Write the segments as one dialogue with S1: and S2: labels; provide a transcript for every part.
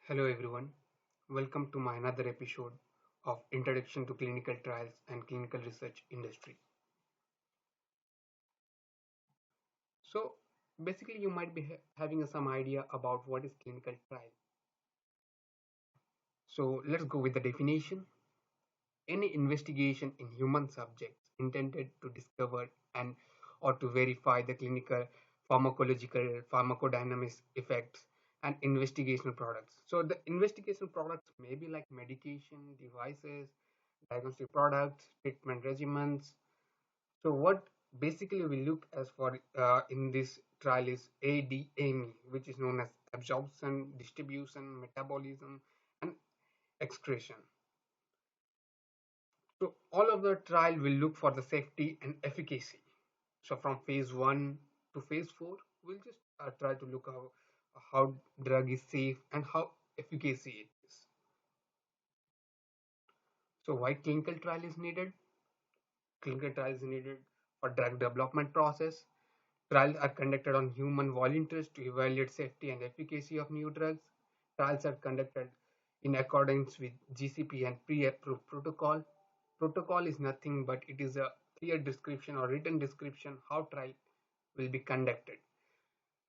S1: Hello everyone, welcome to my another episode of Introduction to Clinical Trials and Clinical Research Industry. So basically you might be having some idea about what is clinical trial. So let's go with the definition. Any investigation in human subjects intended to discover and or to verify the clinical pharmacological pharmacodynamics effects and investigational products. So the investigational products may be like medication, devices, diagnostic products, treatment regimens. So what basically we look as for in this trial is ADME, which is known as absorption, distribution, metabolism, and excretion. So all of the trial will look for the safety and efficacy. So from phase 1 to phase 4, we'll just try to look how drug is safe and how efficacy it is. So why clinical trial is needed? Clinical trial is needed for drug development process. Trials are conducted on human volunteers to evaluate safety and efficacy of new drugs. Trials are conducted in accordance with GCP and pre-approved protocol. Protocol is nothing but it is a clear description or written description how trial will be conducted.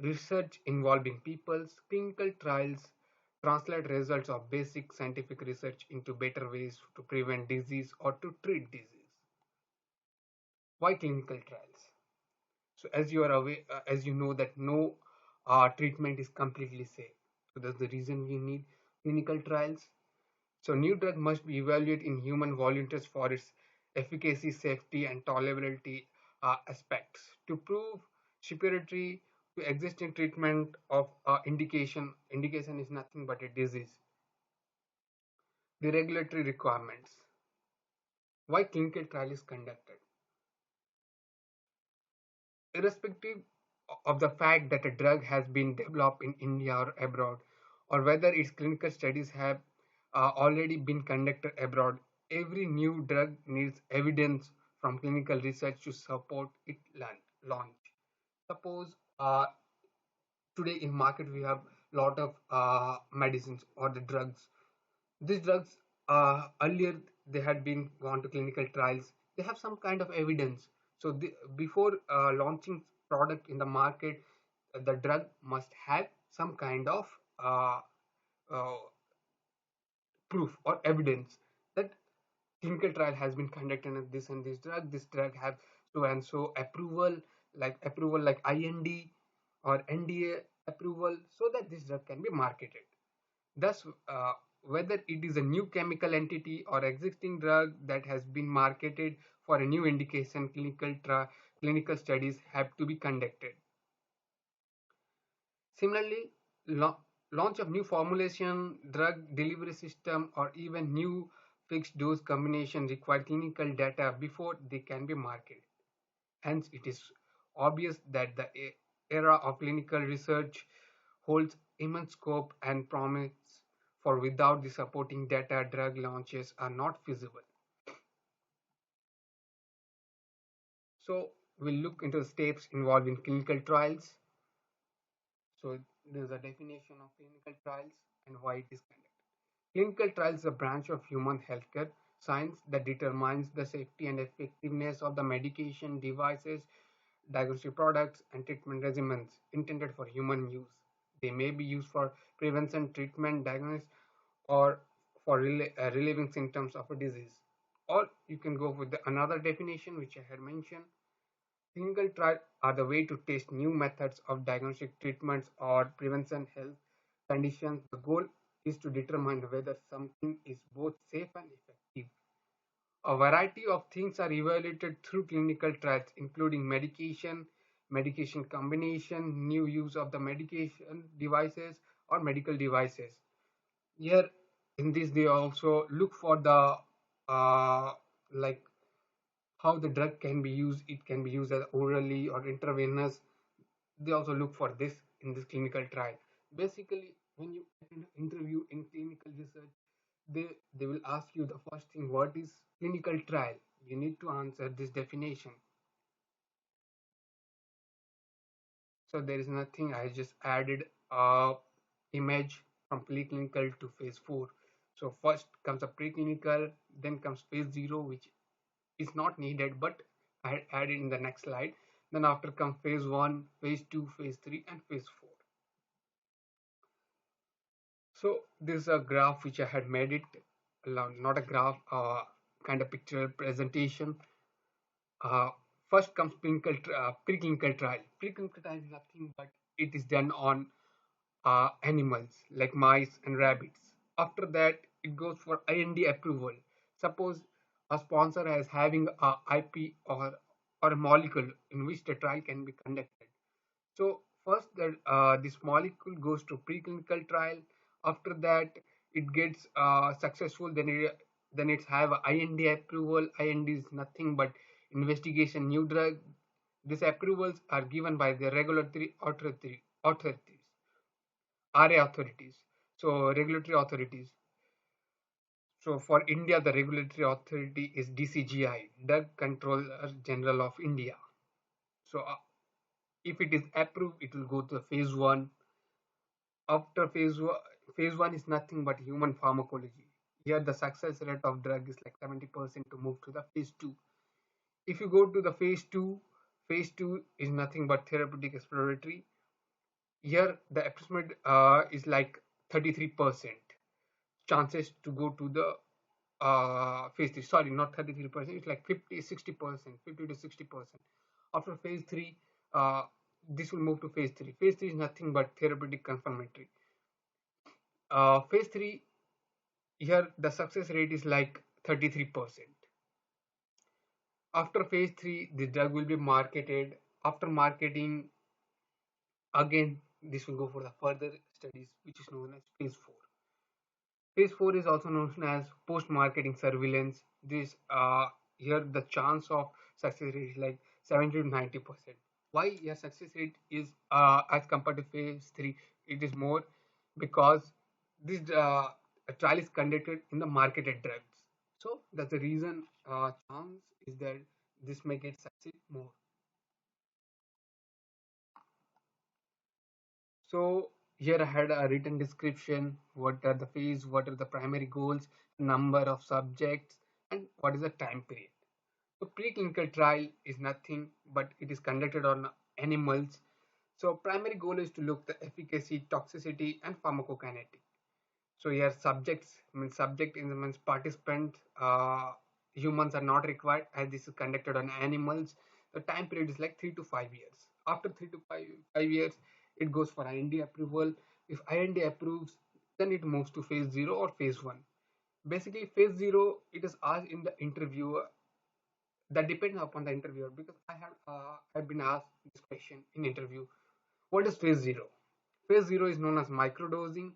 S1: Research involving peoples, clinical trials translate results of basic scientific research into better ways to prevent disease or to treat disease. Why clinical trials? So as you are aware, as you know that no treatment is completely safe. So that's the reason we need clinical trials. So new drug must be evaluated in human volunteers for its efficacy, safety, and tolerability aspects to prove superiority to existing treatment of indication. Indication is nothing but a disease. The regulatory requirements. Why clinical trial is conducted? Irrespective of the fact that a drug has been developed in India or abroad, or whether its clinical studies have already been conducted abroad, every new drug needs evidence from clinical research to support its launch. Suppose today in market we have lot of medicines or the drugs. These drugs earlier they had been gone to clinical trials. They have some kind of evidence. So before launching product in the market, the drug must have some kind of uh, uh, proof or evidence that clinical trial has been conducted on this and this drug. This drug have so and so approval like IND or NDA approval, so that this drug can be marketed. Thus, whether it is a new chemical entity or existing drug that has been marketed for a new indication, clinical studies have to be conducted. Similarly, launch of new formulation, drug delivery system, or even new fixed dose combination require clinical data before they can be marketed. Hence, it is obvious that the era of clinical research holds immense scope and promise, for without the supporting data, drug launches are not feasible. So we'll look into the steps involved in clinical trials. So there's a definition of clinical trials and why it is conducted. Clinical trials is a branch of human healthcare science that determines the safety and effectiveness of the medication, devices, diagnostic products, and treatment regimens intended for human use. They may be used for prevention, treatment, diagnosis, or for relieving symptoms of a disease. Or you can go with another definition which I had mentioned. Clinical trials are the way to test new methods of diagnostic treatments or prevention health conditions. The goal is to determine whether something is both safe and effective. A variety of things are evaluated through clinical trials, including medication, medication combination, new use of the medication devices or medical devices. Here in this, they also look for the like how the drug can be used. It can be used as orally or intravenous. They also look for this in this clinical trial. Basically, when you attend an interview in clinical research, they will ask you the first thing, what is clinical trial? You need to answer this definition. So there is nothing. I just added a image from preclinical to phase 4. So first comes a preclinical, then comes phase 0, which is not needed, but I added in the next slide. Then after come phase 1, phase 2, phase 3, and phase 4. So this is a graph which I had made it, not a graph, kind of pictorial presentation. Uh, First comes preclinical trial. Preclinical trial is nothing but it is done on animals like mice and rabbits. After that, it goes for IND approval. Suppose a sponsor is having a IP or a molecule in which the trial can be conducted. So first, this molecule goes to preclinical trial. After that, it gets successful. Then it's have a IND approval. IND is nothing but investigation new drug. These approvals are given by the regulatory authorities, RA authorities. So regulatory authorities. So for India, the regulatory authority is DCGI, Drug Controller General of India. So if it is approved, it will go to phase 1. After phase 1 is nothing but human pharmacology. Here the success rate of drug is like 70% to move to the phase 2. If you go to the phase 2 is nothing but therapeutic exploratory. Here the approximate is like 33% chances to go to the phase 3. Sorry, not 33%, it's like 50-60%, 50 to 60%. After phase 3, uh, this will move to phase 3. Phase 3 is nothing but therapeutic confirmatory. Phase 3, here the success rate is like 33%. After phase 3, the drug will be marketed. After marketing, again, this will go for the further studies, which is known as phase 4. Phase 4 is also known as post-marketing surveillance. This here the chance of success rate is like 70 to 90%. Why your success rate is as compared to phase 3 it is more? Because this trial is conducted in the marketed drugs. So that's the reason chance is that this may get succeed more. So here I had a written description, what are the phase, what are the primary goals, number of subjects, and what is the time period. So preclinical trial is nothing but it is conducted on animals. So primary goal is to look the efficacy, toxicity, and pharmacokinetic. So here subjects, means subject in the means participant, humans are not required as this is conducted on animals. The time period is like 3 to 5 years. After 3 to 5 years, it goes for IND approval. If IND approves, then it moves to phase 0 or phase 1. Basically, phase 0, it is asked in the interview, that depends upon the interviewer, because I've been asked this question in interview. What is phase 0? Phase 0 is known as microdosing.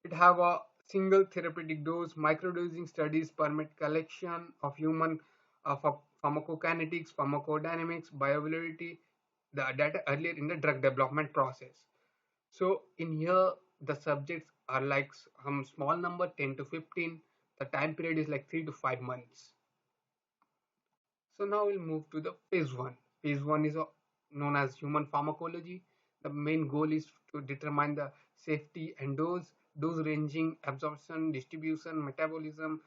S1: It have a single therapeutic dose. Microdosing studies permit collection of human pharmacokinetics, pharmacodynamics, bioavailability, the data earlier in the drug development process. So in here, the subjects are like some small number, 10 to 15. The time period is like 3 to 5 months. So now we'll move to the phase 1. Phase 1 is known as human pharmacology. The main goal is to determine the safety and dose ranging, absorption, distribution, metabolism,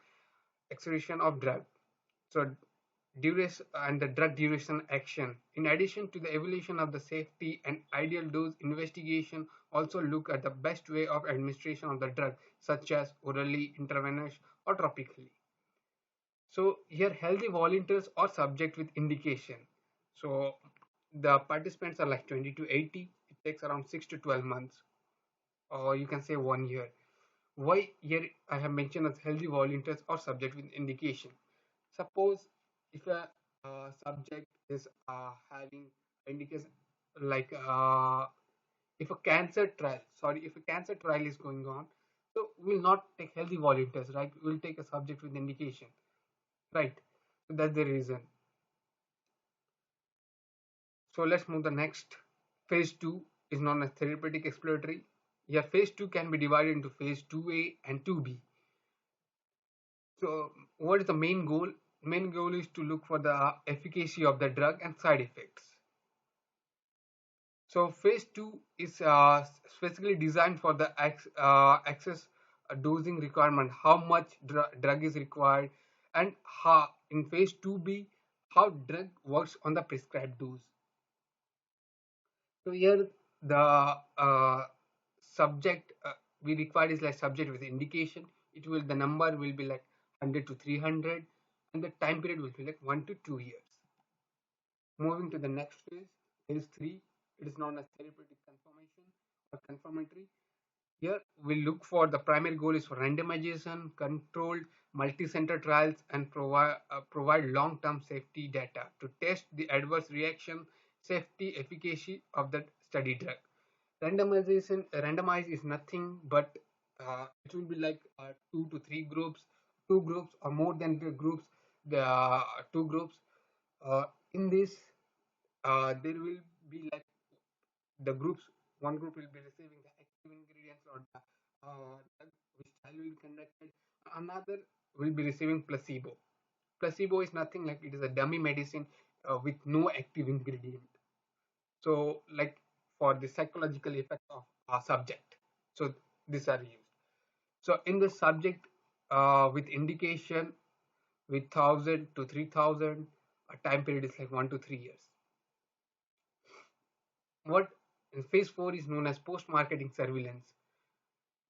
S1: excretion of drug. So duration and the drug duration action. In addition to the evaluation of the safety and ideal dose, investigation also look at the best way of administration of the drug, such as orally, intravenous, or topically. So here healthy volunteers or subject with indication. So the participants are like 20 to 80. It takes around 6 to 12 months, or you can say 1 year. Why here I have mentioned as healthy volunteers or subject with indication. Suppose if a subject is having indication like if a cancer trial, sorry, if a cancer trial is going on, so we'll not take healthy volunteers, right? We'll take a subject with indication, right? So that's the reason. So let's move the next. Phase 2 is known as therapeutic exploratory. Yeah, phase 2 can be divided into phase 2A and 2B. So what is the main goal? Main goal is to look for the efficacy of the drug and side effects. So phase 2 is specifically designed for the access dosing requirement, how much drug is required, and how in phase 2b how drug works on the prescribed dose. So here the subject we require is like subject with indication. It will, the number will be like 100 to 300, and the time period will be like 1 to 2 years. Moving to the next phase, phase 3, it is known as therapeutic confirmation or confirmatory. Here we look for the primary goal is for randomization, controlled multi-center trials, and provide long-term safety data to test the adverse reaction, safety, efficacy of the study drug. Randomized is nothing but it will be like 2 to 3 groups, two groups or more than the groups, the two groups. In this, there will be like the groups. One group will be receiving the active ingredients or the drug which trial will be conducted. Another will be receiving placebo. Placebo is nothing like it is a dummy medicine with no active ingredient. So like for the psychological effect of a subject. So these are used. So in the subject with indication with 1,000 to 3,000, a time period is like 1 to 3 years. What in phase 4 is known as post-marketing surveillance.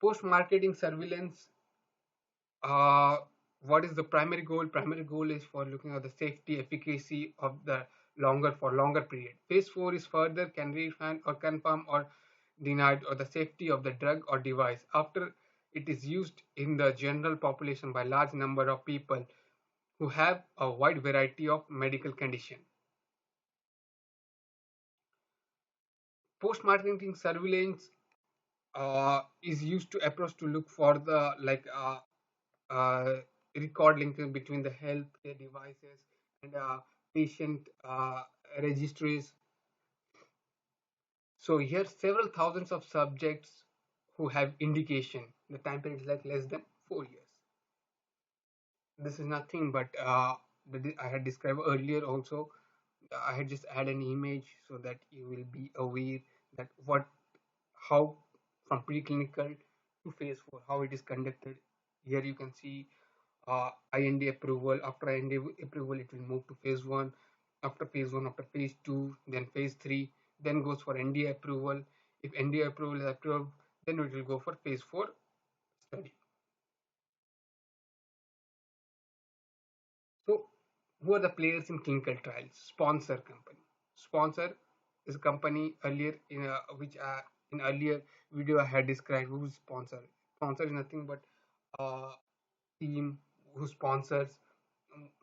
S1: Post-marketing surveillance, uh, what is the primary goal? Primary goal is for looking at the safety, efficacy of the longer period. Phase 4 is further can refine or confirm or denied or the safety of the drug or device after it is used in the general population by large number of people who have a wide variety of medical condition. Post-marketing surveillance is used to approach to look for the uh, record linking between the healthcare devices and patient registries. So here several thousands of subjects who have indication. The time period is like less than 4 years. This is nothing but I had described earlier also. I had just add an image so that you will be aware that how from preclinical to phase 4 how it is conducted. Here you can see IND approval. After IND approval, it will move to phase 1. After phase 1, after phase 2, then phase 3, then goes for NDA approval. If NDA approval is approved, then it will go for phase 4 study. So, who are the players in clinical trials? Sponsor company. Sponsor is a company earlier in which in earlier video I had described who is sponsor. Sponsor is nothing but a team who sponsors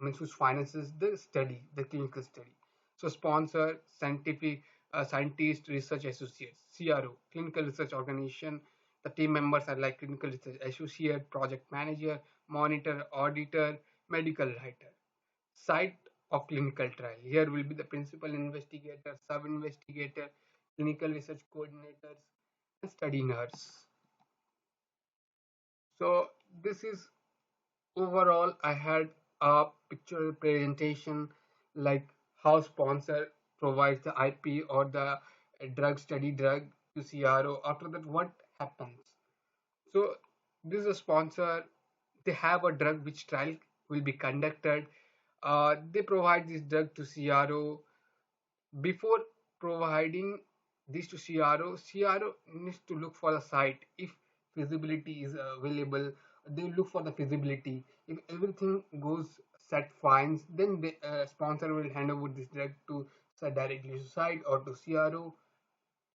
S1: means who finances the study, the clinical study. So sponsor scientific scientist research associates, CRO, clinical research organization. The team members are like clinical research associate, project manager, monitor, auditor, medical writer. Site of clinical trial. Here will be the principal investigator, sub-investigator, clinical research coordinators, and study nurse. So this is overall. I had a picture presentation like how sponsor provides the IP or the drug study drug to CRO. After that, what happens? So this is a sponsor. They have a drug which trial will be conducted. They provide this drug to CRO. Before providing this to CRO needs to look for the site. If feasibility is available, they look for the feasibility. If everything goes set fines, then the sponsor will hand over this drug to directly to site or to CRO.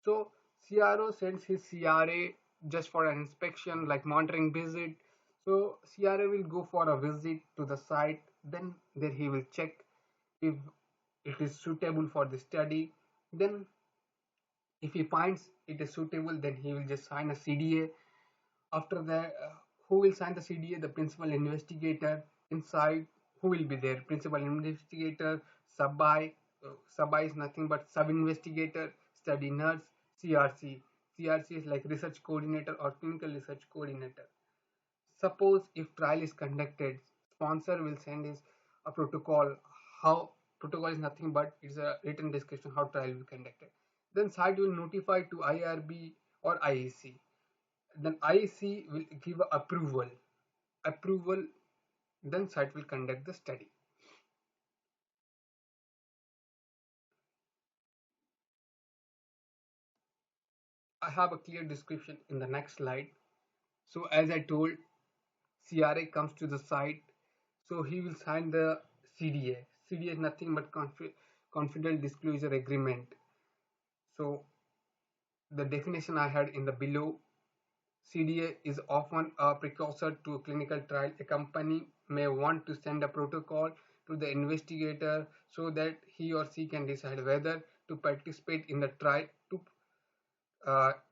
S1: So CRO sends his CRA just for an inspection, like monitoring visit. So CRA will go for a visit to the site. Then there he will check if it is suitable for the study. Then if he finds it is suitable, then he will just sign a CDA. After that, who will sign the CDA? The principal investigator. Inside, who will be there? Principal investigator, sub-I. Sub-I is nothing but sub-investigator, study nurse, CRC. CRC is like research coordinator or clinical research coordinator. Suppose if trial is conducted, sponsor will send his a protocol. How protocol is nothing but it's a written description how trial will be conducted. Then site will notify to IRB or IAC. Then IAC will give approval. Approval, then site will conduct the study. I have a clear description in the next slide. So as I told, CRA comes to the site, so he will sign the CDA. CDA is nothing but confidential disclosure agreement. So the definition I had in the below, CDA is often a precursor to a clinical trial. A company may want to send a protocol to the investigator so that he or she can decide whether to participate in the trial.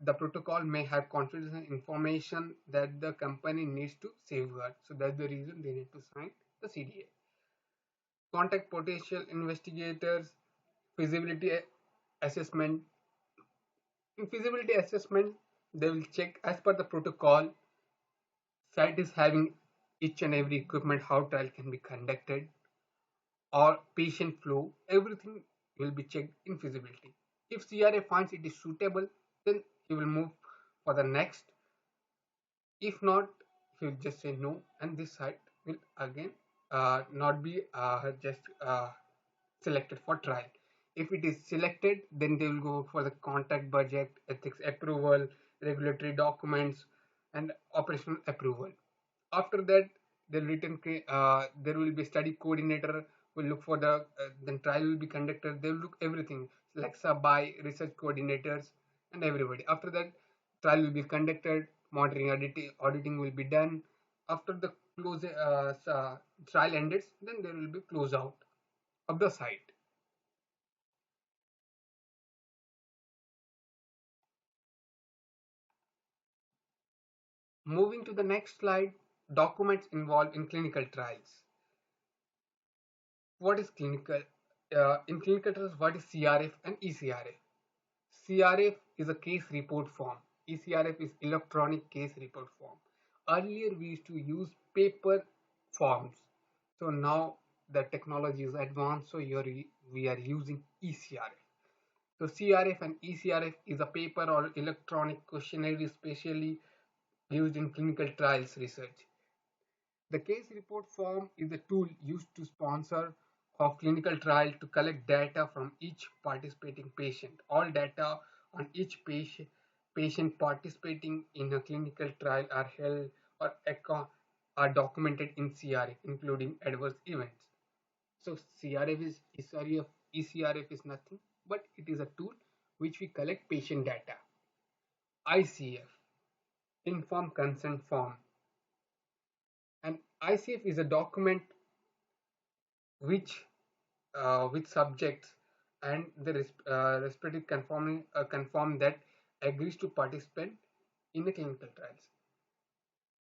S1: The protocol may have confidential information that the company needs to safeguard. So that's the reason they need to sign the CDA. Contact potential investigators, feasibility assessment. In feasibility assessment, they will check as per the protocol, site is having each and every equipment, how trial can be conducted, or patient flow, everything will be checked in feasibility. If CRA finds it is suitable, then he will move for the next. If not, he will just say no, and this site will again not be just selected for trial. If it is selected, then they will go for the contract budget, ethics approval, regulatory documents, and operational approval. After that, there will be study coordinator will look for then trial will be conducted. They will look everything, Lexa by research coordinators and everybody. After that, trial will be conducted, monitoring auditing will be done. After the trial ends, then there will be close out of the site. Moving to the next slide, documents involved in clinical trials. What is clinical? In clinical trials, what is CRF and ECRF? CRF is a case report form. ECRF is electronic case report form. Earlier, we used to use paper forms. So now the technology is advanced, so we are using ECRF. So CRF and ECRF is a paper or electronic questionnaire especially used in clinical trials research. The case report form is a tool used to sponsor of clinical trial to collect data from each participating patient. All data on each patient participating in a clinical trial are held or are documented in CRF, including adverse events. So ECRF is nothing but it is a tool which we collect patient data. ICF, informed consent form. And ICF is a document which with subjects and the respective confirm that agrees to participate in the clinical trials.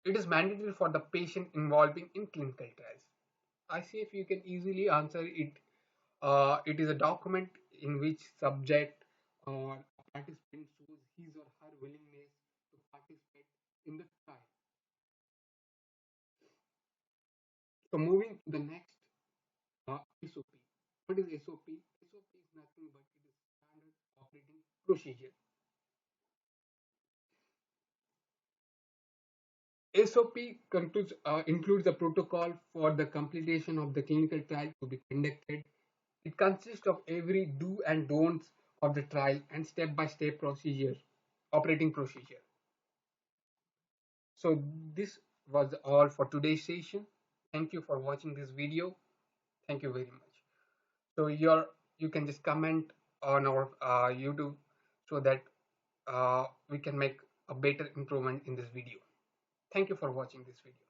S1: It is mandatory for the patient involving in clinical trials. ICF you can easily answer it. It is a document in which subject or participant shows his or her willingness to participate in the trial. So moving to the next, SOP. What is SOP? SOP is nothing but it is standard operating procedure. SOP includes a protocol for the completion of the clinical trial to be conducted. It consists of every do and don'ts of the trial and step-by-step procedure, operating procedure. So this was all for today's session. Thank you for watching this video. Thank you very much. So you can just comment on our YouTube so that we can make a better improvement in this video. Thank you for watching this video.